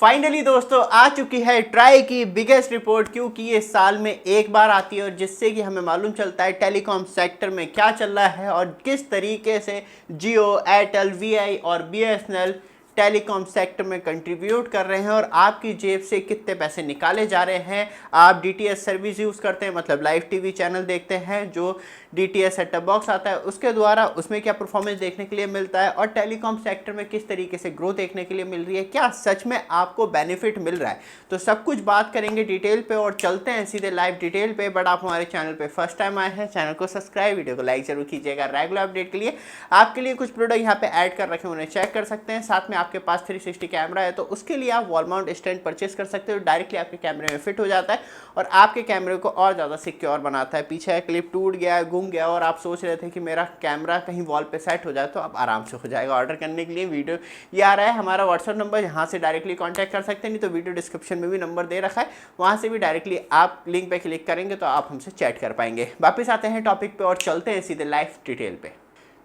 Finally दोस्तों आ चुकी है ट्राई की बिगेस्ट रिपोर्ट, क्योंकि ये साल में एक बार आती है और जिससे कि हमें मालूम चलता है टेलीकॉम सेक्टर में क्या चल रहा है और किस तरीके से जियो, एयरटेल, वीआई और बीएसएनएल टेलीकॉम सेक्टर में कंट्रीब्यूट कर रहे हैं और आपकी जेब से कितने पैसे निकाले जा रहे हैं। आप डीटीएच सर्विस यूज़ करते हैं, मतलब लाइव टीवी चैनल देखते हैं, जो डीटीएच सेट टॉप बॉक्स आता है उसके द्वारा उसमें क्या परफॉर्मेंस देखने के लिए मिलता है और टेलीकॉम सेक्टर में किस तरीके से ग्रोथ देखने के लिए मिल रही है, क्या सच में आपको बेनिफिट मिल रहा है। तो सब कुछ बात करेंगे डिटेल पे और चलते हैं सीधे लाइव डिटेल पे। बट आप हमारे चैनल पे फर्स्ट टाइम आए हैं, चैनल को सब्सक्राइब, वीडियो को लाइक जरूर कीजिएगा। रेगुलर अपडेट के लिए आपके लिए कुछ प्रोडक्ट यहाँ पे ऐड कर रखे हैं, उन्हें चेक कर सकते हैं। साथ में आपके पास 360 कैमरा है तो उसके लिए आप वॉल माउंट स्टैंड परचेस कर सकते हो, डायरेक्टली आपके कैमरे में फिट हो जाता है और आपके कैमरे को और ज़्यादा सिक्योर बनाता है। पीछे क्लिप टूट गया, गुम गया और आप सोच रहे थे कि मेरा कैमरा कहीं वॉल पे सेट हो जाए तो अब आराम से हो जाएगा। ऑर्डर करने के लिए वीडियो ये आ रहा है हमारा व्हाट्सअप नंबर, यहाँ से डायरेक्टली कांटेक्ट कर सकते हैं, नहीं तो वीडियो डिस्क्रिप्शन में भी नंबर दे रखा है, वहाँ से भी डायरेक्टली आप लिंक पे क्लिक करेंगे तो आप हमसे चैट कर पाएंगे। वापस आते हैं टॉपिक पे और चलते हैं सीधे लाइव डिटेल पे।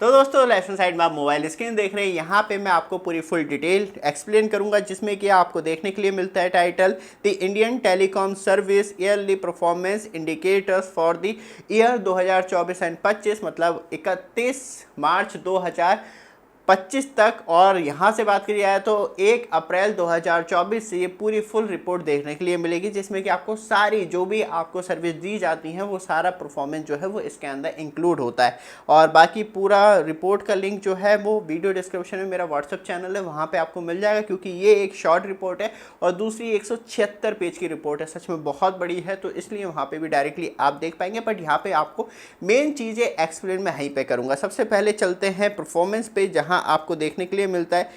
तो दोस्तों लेफ्ट हैंड साइड में आप मोबाइल स्क्रीन देख रहे हैं, यहाँ पे मैं आपको पूरी फुल डिटेल एक्सप्लेन करूंगा, जिसमें कि आपको देखने के लिए मिलता है title the Indian telecom service yearly performance indicators for the year 2024 and 25, मतलब 31 मार्च 2025 तक। और यहाँ से बात करी जाए तो 1 अप्रैल 2024 से ये पूरी फुल रिपोर्ट देखने के लिए मिलेगी, जिसमें कि आपको सारी जो भी आपको सर्विस दी जाती हैं वो सारा परफॉर्मेंस जो है वो इसके अंदर इंक्लूड होता है। और बाकी पूरा रिपोर्ट का लिंक जो है वो वीडियो डिस्क्रिप्शन में मेरा व्हाट्सअप चैनल है, वहाँ पे आपको मिल जाएगा, क्योंकि ये एक शॉर्ट रिपोर्ट है और दूसरी 176 पेज की रिपोर्ट है, सच में बहुत बड़ी है, तो इसलिए वहाँ पर भी डायरेक्टली आप देख पाएंगे। बट यहाँ पर आपको मेन चीज़ें एक्सप्लेन मैं यहीं पर करूँगा। सबसे पहले चलते हैं परफॉर्मेंस पे, जहाँ आपको देखने के लिए मिलता है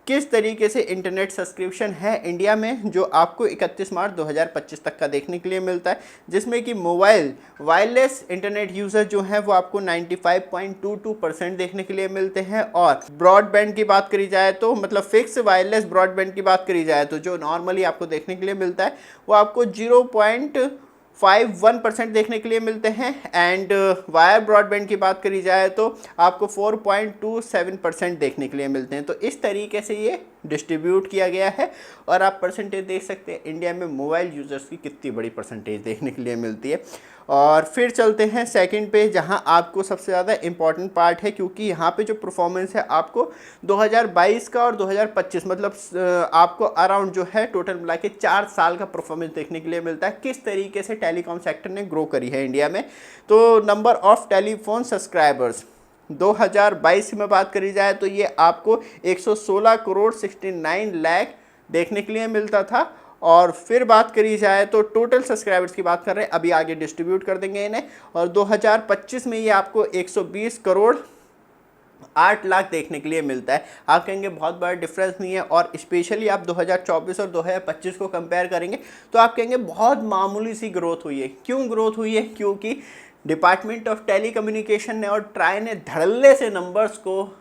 किस तरीके से इंटरनेट सब्सक्रिप्शन है इंडिया में, जो आपको 31 मार्च 2025 तक का देखने के लिए मिलता है, जिसमें कि मोबाइल वायरलेस इंटरनेट यूज़र जो है वो आपको 95.22% देखने के लिए मिलते हैं। और ब्रॉडबैंड की बात करी जाए तो, मतलब फिक्स वायरलेस ब्रॉडबैंड की बात करी जाए तो जो नॉर्मली आपको देखने के लिए मिलता है वो आपको 0.51% देखने के लिए मिलते हैं। एंड वायर ब्रॉडबैंड की बात करी जाए तो आपको 4.27% देखने के लिए मिलते हैं। तो इस तरीके से ये डिस्ट्रीब्यूट किया गया है और आप परसेंटेज देख सकते हैं इंडिया में मोबाइल यूज़र्स की कितनी बड़ी परसेंटेज देखने के लिए मिलती है। और फिर चलते हैं सेकंड पे, जहां आपको सबसे ज़्यादा इम्पॉर्टेंट पार्ट है, क्योंकि यहाँ पे जो परफॉर्मेंस है आपको 2022 का और 2025, मतलब आपको अराउंड जो है टोटल मिला के 4 साल का परफॉर्मेंस देखने के लिए मिलता है, किस तरीके से टेलीकॉम सेक्टर ने ग्रो करी है इंडिया में। तो नंबर ऑफ टेलीफोन सब्सक्राइबर्स 2022 में बात करी जाए तो ये आपको 116 करोड़ 69 लाख देखने के लिए मिलता था। और फिर बात करी जाए तो टोटल सब्सक्राइबर्स की बात कर रहे हैं, अभी आगे डिस्ट्रीब्यूट कर देंगे इन्हें, और 2025 में ये आपको 120 करोड़ 8 लाख देखने के लिए मिलता है। आप कहेंगे बहुत बड़ा डिफरेंस नहीं है, और स्पेशली आप 2024 और 2025 को कंपेयर करेंगे तो आप कहेंगे बहुत मामूली सी ग्रोथ हुई है। क्यों ग्रोथ हुई है? क्योंकि डिपार्टमेंट ऑफ टेलीकम्युनिकेशन ने और ट्राई ने धड़ल्ले से नंबर्स को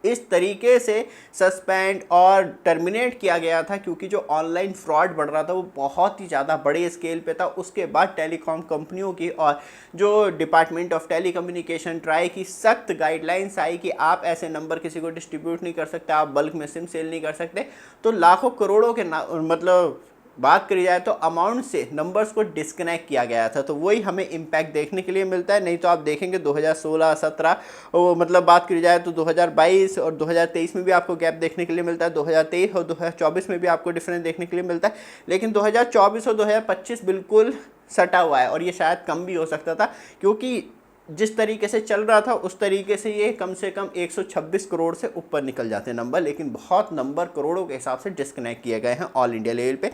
इस तरीके से सस्पेंड और टर्मिनेट किया गया था, क्योंकि जो ऑनलाइन फ्रॉड बढ़ रहा था वो बहुत ही ज़्यादा बड़े स्केल पे था। उसके बाद टेलीकॉम कंपनियों की और जो डिपार्टमेंट ऑफ टेलीकम्युनिकेशन ट्राई की सख्त गाइडलाइंस आई कि आप ऐसे नंबर किसी को डिस्ट्रीब्यूट नहीं कर सकते, आप बल्क में सिम सेल नहीं कर सकते। तो लाखों करोड़ों के मतलब बात करी जाए तो अमाउंट से नंबर्स को डिस्कनेक्ट किया गया था, तो वही हमें इम्पैक्ट देखने के लिए मिलता है। नहीं तो आप देखेंगे 2016-17 मतलब बात करी जाए तो 2022 और 2023 में भी आपको गैप देखने के लिए मिलता है, 2023 और 2024 में भी आपको डिफरेंस देखने के लिए मिलता है। लेकिन 2024 और 2025 बिल्कुल सटा हुआ है और ये शायद कम भी हो सकता था, क्योंकि जिस तरीके से चल रहा था उस तरीके से ये कम से कम 126 करोड़ से ऊपर निकल जाते हैं नंबर, लेकिन बहुत नंबर करोड़ों के हिसाब से डिस्कनेक्ट किए गए हैं ऑल इंडिया लेवल पे।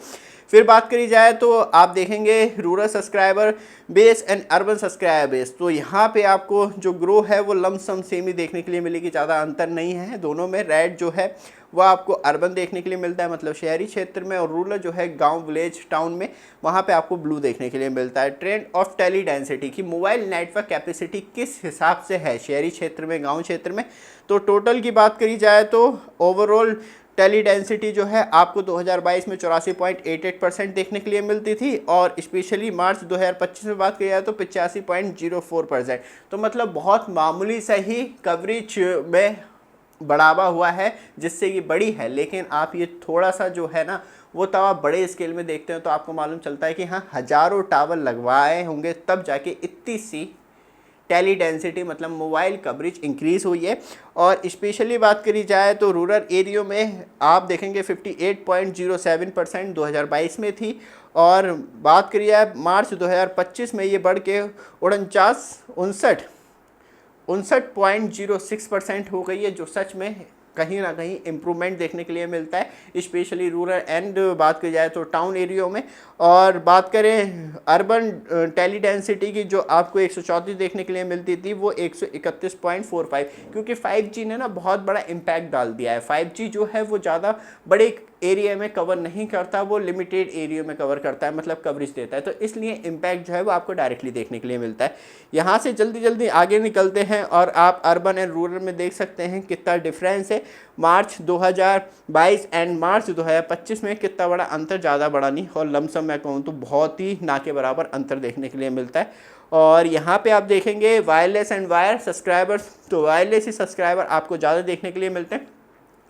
फिर बात करी जाए तो आप देखेंगे rural subscriber base and urban subscriber base, तो यहाँ पे आपको जो ग्रो है वो लमसम सेम ही देखने के लिए मिलेगी, ज़्यादा अंतर नहीं है दोनों में। रेड जो है वह आपको अर्बन देखने के लिए मिलता है, मतलब शहरी क्षेत्र में, और रूरल जो है गांव विलेज टाउन में, वहाँ पे आपको ब्लू देखने के लिए मिलता है। ट्रेंड ऑफ टेली डेंसिटी की मोबाइल नेटवर्क कैपेसिटी किस हिसाब से है शहरी क्षेत्र में, गांव क्षेत्र में, तो टोटल की बात करी जाए तो ओवरऑल टेली डेंसिटी जो है आपको 2022 में 84.88% देखने के लिए मिलती थी, और स्पेशली मार्च 2025 में बात की जाए तो 85.04%। तो मतलब बहुत मामूली सा ही कवरेज में बढ़ावा हुआ है जिससे ये बड़ी है, लेकिन आप ये थोड़ा सा जो है ना वो तब आप बड़े स्केल में देखते हैं तो आपको मालूम चलता है कि हाँ हज़ारों टावर लगवाए होंगे तब जाके इतनी सी टेली डेंसिटी मतलब मोबाइल कवरेज इंक्रीज़ हुई है। और स्पेशली बात करी जाए तो रूरल एरियो में आप देखेंगे 58.07% 2022 में थी, और बात करी जाए मार्च 2025 में ये बढ़ के 59.06% हो गई है, जो सच में कहीं ना कहीं इम्प्रूवमेंट देखने के लिए मिलता है, स्पेशली रूरल एंड बात की जाए तो टाउन एरियो में। और बात करें अर्बन टेली डेंसिटी की, जो आपको 134 देखने के लिए मिलती थी, वो 131.45, क्योंकि 5G ने ना बहुत बड़ा इम्पैक्ट डाल दिया है। 5G जो है वो ज़्यादा बड़े एरिया में कवर नहीं करता, वो लिमिटेड एरिया में कवर करता है, मतलब कवरेज देता है, तो इसलिए इम्पैक्ट जो है वो आपको डायरेक्टली देखने के लिए मिलता है। यहाँ से जल्दी जल्दी आगे निकलते हैं और आप अर्बन एंड रूरल में देख सकते हैं कितना डिफरेंस है मार्च 2022 एंड मार्च 2025 में, कितना बड़ा अंतर, ज़्यादा बड़ा नहीं, और लमसम मैं कहूँ तो बहुत ही ना के बराबर अंतर देखने के लिए मिलता है। और यहाँ पे आप देखेंगे वायरलेस एंड वायर सब्सक्राइबर्स, तो वायरलेस ही सब्सक्राइबर आपको ज़्यादा देखने के लिए मिलते हैं।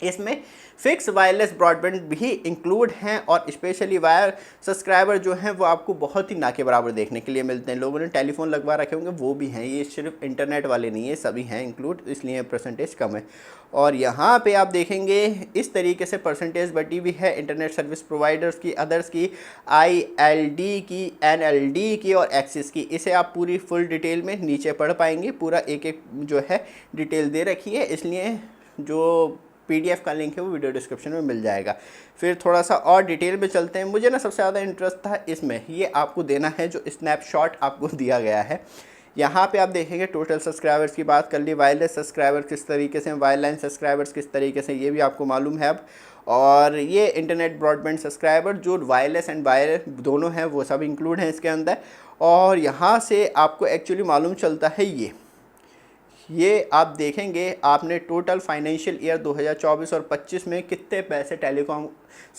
इसमें फिक्स वायरलेस ब्रॉडबैंड भी इंक्लूड हैं, और स्पेशली वायर सब्सक्राइबर जो हैं वो आपको बहुत ही ना के बराबर देखने के लिए मिलते हैं। लोगों ने टेलीफोन लगवा रखे होंगे वो भी हैं, ये सिर्फ इंटरनेट वाले नहीं है, सभी हैं इंक्लूड, इसलिए परसेंटेज कम है। और यहाँ पे आप देखेंगे इस तरीके से परसेंटेज बढ़ी भी है इंटरनेट सर्विस प्रोवाइडर्स की, अदर्स की, ILD की, NLD की और एक्सिस की। इसे आप पूरी फुल डिटेल में नीचे पढ़ पाएंगे, पूरा एक एक जो है डिटेल दे रखी है, इसलिए जो PDF का लिंक है वो वीडियो डिस्क्रिप्शन में मिल जाएगा। फिर थोड़ा सा और डिटेल में चलते हैं। मुझे ना सबसे ज़्यादा इंटरेस्ट था इसमें, ये आपको देना है जो स्नैपशॉट आपको दिया गया है। यहाँ पे आप देखेंगे टोटल सब्सक्राइबर्स की बात कर ली, वायरलेस सब्सक्राइबर किस तरीके से, वायरलाइन सब्सक्राइबर्स किस तरीके से, ये भी आपको मालूम है अब। और ये इंटरनेट ब्रॉडबैंड सब्सक्राइबर जो वायरलेस एंड वायर दोनों हैं वो सब इंक्लूड हैं इसके अंदर। और यहाँ से आपको एक्चुअली मालूम चलता है ये आप देखेंगे आपने टोटल फाइनेंशियल ईयर 2024 और 25 में कितने पैसे टेलीकॉम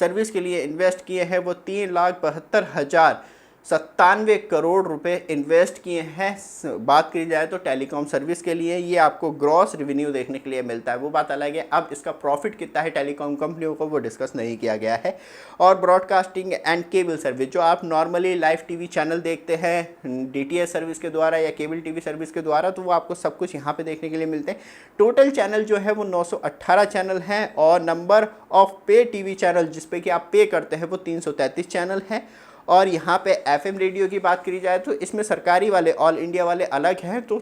सर्विस के लिए इन्वेस्ट किए हैं, वो 3,72,097 करोड़ रुपए इन्वेस्ट किए हैं। बात करी जाए तो टेलीकॉम सर्विस के लिए ये आपको ग्रॉस रेवेन्यू देखने के लिए मिलता है, वो बात अलग है। अब इसका प्रॉफिट कितना है टेलीकॉम कंपनियों को वो डिस्कस नहीं किया गया है। और ब्रॉडकास्टिंग एंड केबल सर्विस, जो आप नॉर्मली लाइव TV चैनल देखते हैं DTH सर्विस के द्वारा या केबल TV सर्विस के द्वारा, तो वो आपको सब कुछ यहाँ पे देखने के लिए मिलते हैं। टोटल चैनल जो है वो 918 चैनल हैं, और नंबर ऑफ पे TV चैनल जिस पे कि आप पे करते हैं वो 333 चैनल हैं। और यहाँ पे FM रेडियो की बात करी जाए तो इसमें सरकारी वाले ऑल इंडिया वाले अलग हैं, तो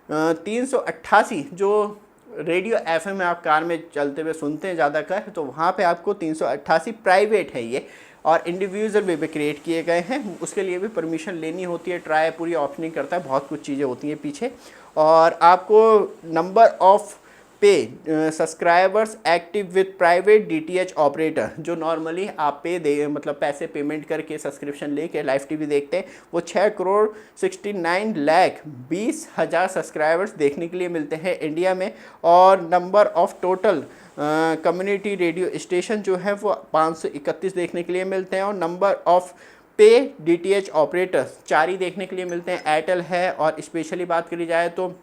388 जो रेडियो FM में आप कार में चलते हुए सुनते हैं ज़्यादा कर, तो वहाँ पे आपको 388 प्राइवेट है ये, और इंडिविजुअल वे पे क्रिएट किए गए हैं, उसके लिए भी परमिशन लेनी होती है, ट्राई पूरी ऑप्शन नहीं करता है, बहुत कुछ चीज़ें होती हैं पीछे। और आपको नंबर ऑफ पे subscribers active with private DTH operator, जो नॉर्मली आप पे दे मतलब पैसे पेमेंट करके सब्सक्रिप्शन लेके लाइव TV देखते हैं, वो 6,69,20,000 सब्सक्राइबर्स देखने के लिए मिलते हैं इंडिया में। और number of total community radio station जो है वो 531 देखने के लिए मिलते हैं। और नंबर ऑफ पे DTH ऑपरेटर्स 4 ही देखने के लिए मिलते हैं, एयरटेल है, और स्पेशली बात करी जाए तो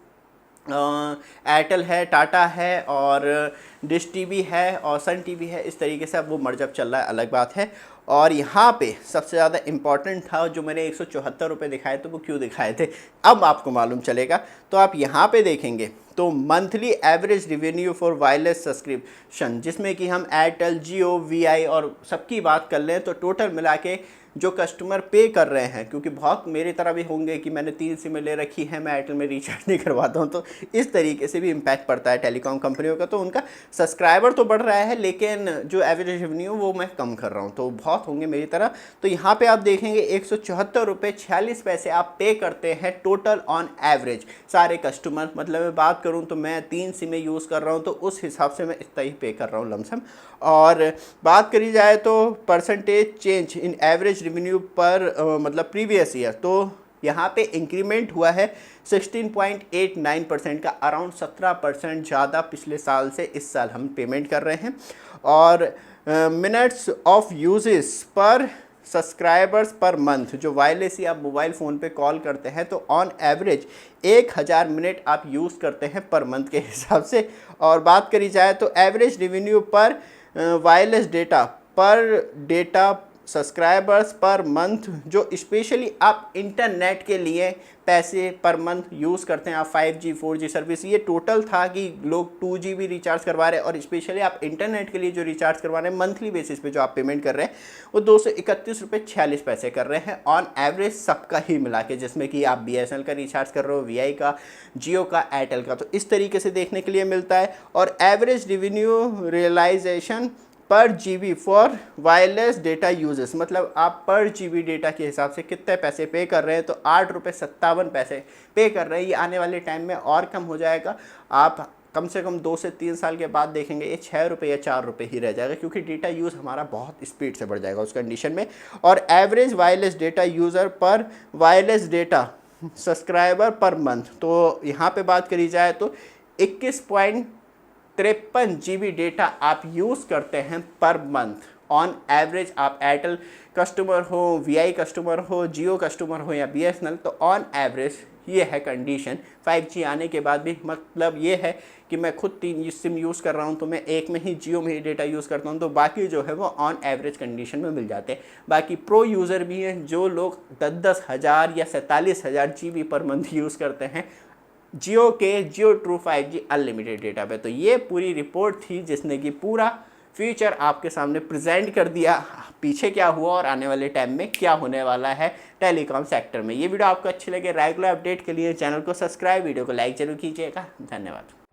एयरटेल है, टाटा है, और डिश TV है, और सन TV है। इस तरीके से अब वो मर्जअप चल रहा है, अलग बात है। और यहाँ पे सबसे ज़्यादा इम्पॉर्टेंट था, जो मैंने 174 रुपये दिखाए थे, वो क्यों दिखाए थे अब आपको मालूम चलेगा। तो आप यहाँ पे देखेंगे तो monthly average revenue for wireless subscription, जिसमें कि हम एयरटेल, जियो, VI और सबकी बात कर लें, तो टोटल मिला के जो कस्टमर पे कर रहे हैं, क्योंकि बहुत मेरी तरह भी होंगे कि मैंने 3 सिमें ले रखी है, मैं एयरटेल में रिचार्ज नहीं करवाता हूँ, तो इस तरीके से भी इम्पैक्ट पड़ता है टेलीकॉम कंपनियों का। तो उनका सब्सक्राइबर तो बढ़ रहा है, लेकिन जो एवरेज रेवेन्यू वो मैं कम कर रहा हूँ, तो बहुत होंगे मेरी तरह। तो यहाँ पे आप देखेंगे 174 रुपये 46 पैसे आप पे करते हैं टोटल ऑन एवरेज सारे कस्टमर। मतलब मैं बात करूँ तो मैं 3 सिमें यूज़ कर रहा हूँ, तो उस हिसाब से मैं इतना ही पे कर रहा हूँ लमसम। और बात करी जाए तो percentage change in average revenue पर मतलब प्रीवियस ईयर, तो यहाँ पे इंक्रीमेंट हुआ है 16.89% का, अराउंड 17% ज़्यादा पिछले साल से इस साल हम पेमेंट कर रहे हैं। और मिनट्स ऑफ यूजेस पर सब्सक्राइबर्स पर मंथ, जो वायरलेस ही आप मोबाइल फ़ोन पे कॉल करते हैं तो ऑन एवरेज 1000 मिनट आप यूज़ करते हैं पर मंथ के हिसाब से। और बात करी जाए तो एवरेज रेवेन्यू पर वायरलेस डेटा पर डेटा सब्सक्राइबर्स पर मंथ, जो स्पेशली आप इंटरनेट के लिए पैसे पर मंथ यूज़ करते हैं, आप 5G 4G सर्विस, ये टोटल था कि लोग 2GB रिचार्ज करवा रहे हैं और स्पेशली आप इंटरनेट के लिए जो रिचार्ज करवा रहे हैं मंथली बेसिस पे जो आप पेमेंट कर रहे हैं वो 231 रुपये 46 पैसे कर रहे हैं ऑन एवरेज सबका ही मिला के, जिसमें कि आप BSNL का रिचार्ज कर रहे हो, VI का, जियो का, एयरटेल का, तो इस तरीके से देखने के लिए मिलता है। और एवरेज रेवेन्यू रियलाइजेशन पर GB for wireless data uses, मतलब आप पर GB डेटा के हिसाब से कितने पैसे पे कर रहे हैं, तो 8.57 पैसे पे कर रहे हैं। ये आने वाले टाइम में और कम हो जाएगा, आप कम से कम 2 से 3 साल के बाद देखेंगे ये 6 रुपये या 4 रुपये ही रह जाएगा, क्योंकि डेटा यूज़ हमारा बहुत स्पीड से बढ़ जाएगा उस कंडीशन में। और एवरेज वायरलेस डेटा यूज़र पर wireless data subscriber per month, तो यहाँ पे बात करी जाए तो 21.53 GB डेटा आप यूज़ करते हैं पर मंथ ऑन एवरेज। आप एयरटेल कस्टमर हो, VI कस्टमर हो, जियो कस्टमर हो या BSNL, तो ऑन एवरेज ये है कंडीशन। 5G आने के बाद भी मतलब ये है कि मैं खुद 3 सिम यूज़ कर रहा हूँ तो मैं एक में ही जियो में ही डेटा यूज़ करता हूँ, तो बाकी जो है वो ऑन एवरेज कंडीशन में मिल जाते हैं। बाकी प्रो यूज़र भी हैं जो लोग 10-10 हज़ार या 47,000 GB पर मंथ यूज़ करते हैं जियो के जियो ट्रू 5G अनलिमिटेड डेटा पे। तो ये पूरी रिपोर्ट थी जिसने कि पूरा फ्यूचर आपके सामने प्रेजेंट कर दिया, पीछे क्या हुआ और आने वाले टाइम में क्या होने वाला है टेलीकॉम सेक्टर में। ये वीडियो आपको अच्छी लगे, रेगुलर अपडेट के लिए चैनल को सब्सक्राइब, वीडियो को लाइक जरूर कीजिएगा। धन्यवाद।